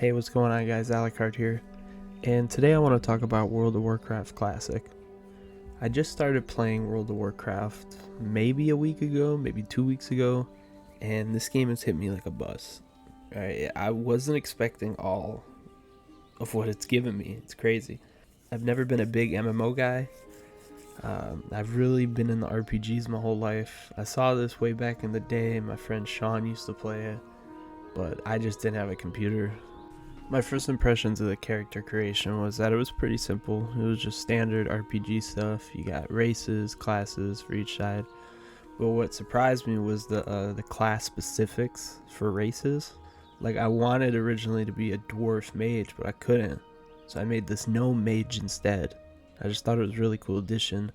Hey, what's going on, guys? Alucard here, and today I want to talk about World of Warcraft Classic. I just started playing World of Warcraft maybe a week ago, maybe 2 weeks ago, and this game has hit me like a bus. I wasn't expecting all of what it's given me. It's crazy. I've never been a big MMO guy. I've really been in the RPGs my whole life. I saw this way back in the day. My friend Sean used to play it, but I just didn't have a computer. My first impressions of the character creation was that it was pretty simple. It was just standard RPG stuff. You got races, classes for each side. But what surprised me was the class specifics for races. Like, I wanted originally to be a dwarf mage, but I couldn't. So I made this gnome mage instead. I just thought it was a really cool addition,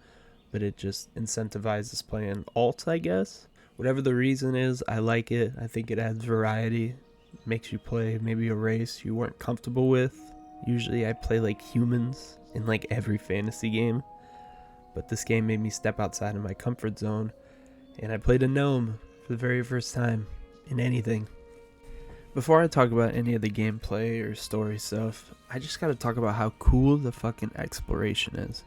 but it just incentivizes playing alts, I guess. Whatever the reason is, I like it. I think it adds variety. Makes you play maybe a race you weren't comfortable with. Usually I play like humans in like every fantasy game, but this game made me step outside of my comfort zone, and I played a gnome for the very first time in anything. Before I talk about any of the gameplay or story stuff, I just gotta talk about how cool the fucking exploration is.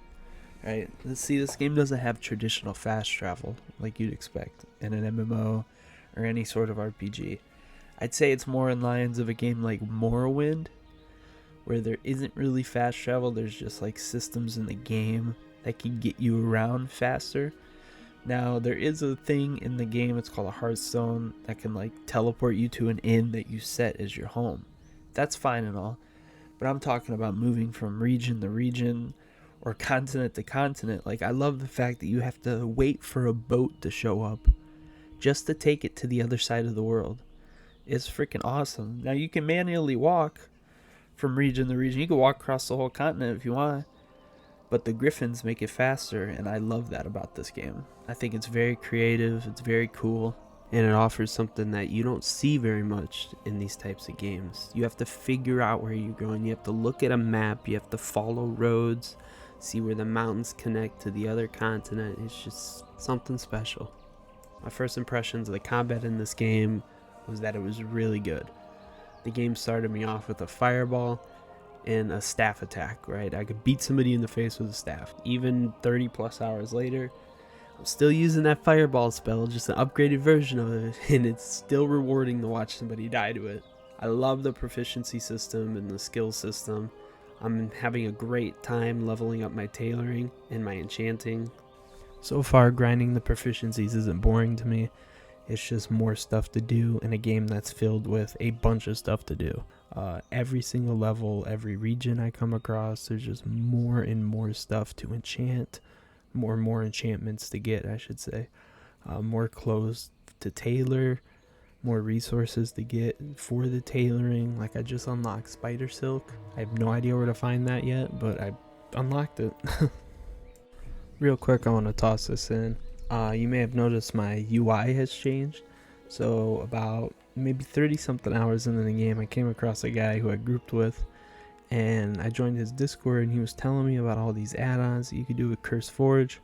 Right, let's see, this game doesn't have traditional fast travel like you'd expect in an MMO or any sort of RPG. I'd say it's more in lines of a game like Morrowind, where there isn't really fast travel. There's just like systems in the game that can get you around faster. Now, there is a thing in the game, it's called a Hearthstone, that can like teleport you to an inn that you set as your home. That's fine and all, but I'm talking about moving from region to region or continent to continent. Like, I love the fact that you have to wait for a boat to show up just to take it to the other side of the world. It's freaking awesome. Now, you can manually walk from region to region. You can walk across the whole continent if you want, but the griffins make it faster, and I love that about this game. I think it's very creative, it's very cool, and it offers something that you don't see very much in these types of games. You have to figure out where you're going. You have to look at a map. You have to follow roads, see where the mountains connect to the other continent. It's just something special. My first impressions of the combat in this game was that it was really good. The game started me off with a fireball and a staff attack, right? I could beat somebody in the face with a staff. Even 30 plus hours later, I'm still using that fireball spell, just an upgraded version of it, and it's still rewarding to watch somebody die to it. I love the proficiency system and the skill system. I'm having a great time leveling up my tailoring and my enchanting. So far, grinding the proficiencies isn't boring to me. It's just more stuff to do in a game that's filled with a bunch of stuff to do. Every single level, every region I come across, there's just more and more stuff to enchant. More and more enchantments to get, I should say. More clothes to tailor. More resources to get for the tailoring. Like, I just unlocked spider silk. I have no idea where to find that yet, but I unlocked it. Real quick, I want to toss this in. You may have noticed my UI has changed. So about maybe 30 something hours into the game, I came across a guy who I grouped with, and I joined his Discord, and he was telling me about all these add-ons that you could do with Curse Forge.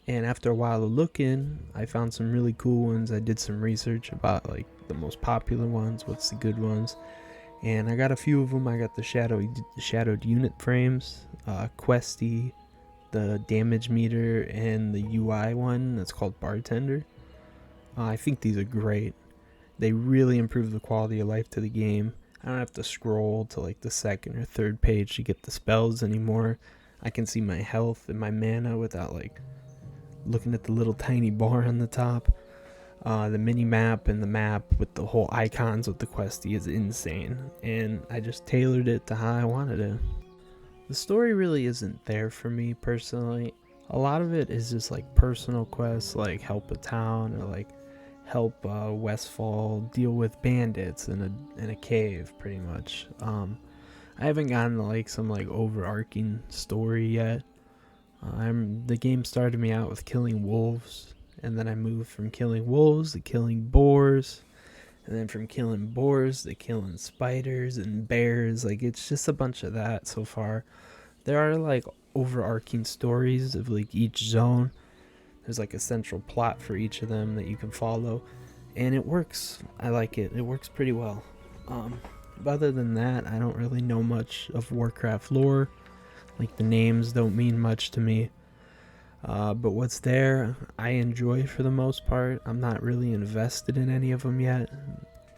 And after a while of looking, I found some really cool ones. I did some research about like the most popular ones, what's the good ones, and I got a few of them. I got the shadowed unit frames, Questy, the damage meter, and the UI one that's called Bartender. I think these are great. They really improve the quality of life to the game. I don't have to scroll to like the second or third page to get the spells anymore. I can see my health and my mana without like looking at the little tiny bar on the top. The mini map and the map with the whole icons with the Questy is insane, and I just tailored it to how I wanted it. The story really isn't there for me personally. A lot of it is just like personal quests, like help a town or like help Westfall deal with bandits in a cave, pretty much. I haven't gotten to like some like overarching story yet. The game started me out with killing wolves, and then I moved from killing wolves to killing boars, and then from killing boars to killing spiders and bears. Like, it's just a bunch of that so far. There are like overarching stories of like each zone. There's like a central plot for each of them that you can follow, and it works. I like it. It works pretty well. Other than that, I don't really know much of Warcraft lore. Like, the names don't mean much to me. But what's there, I enjoy for the most part. I'm not really invested in any of them yet,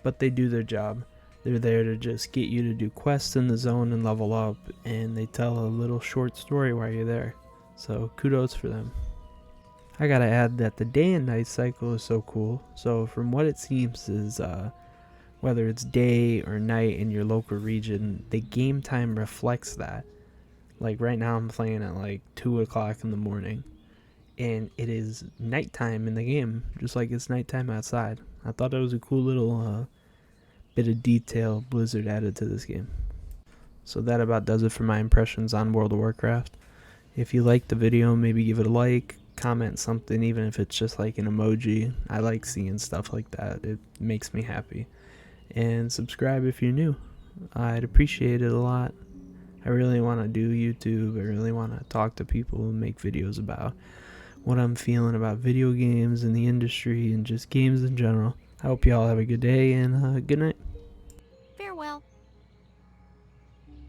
but they do their job. They're there to just get you to do quests in the zone and level up, and they tell a little short story while you're there. So kudos for them. I gotta add that the day and night cycle is so cool. So from what it seems is, whether it's day or night in your local region, the game time reflects that. Like right now I'm playing at like 2 o'clock in the morning, and it is nighttime in the game, just like it's nighttime outside. I thought it was a cool little bit of detail Blizzard added to this game. So that about does it for my impressions on World of Warcraft. If you liked the video, maybe give it a like, comment something, even if it's just like an emoji. I like seeing stuff like that. It makes me happy. And subscribe if you're new. I'd appreciate it a lot. I really want to do YouTube. I really want to talk to people and make videos about what I'm feeling about video games and the industry and just games in general. I hope you all have a good day and good night.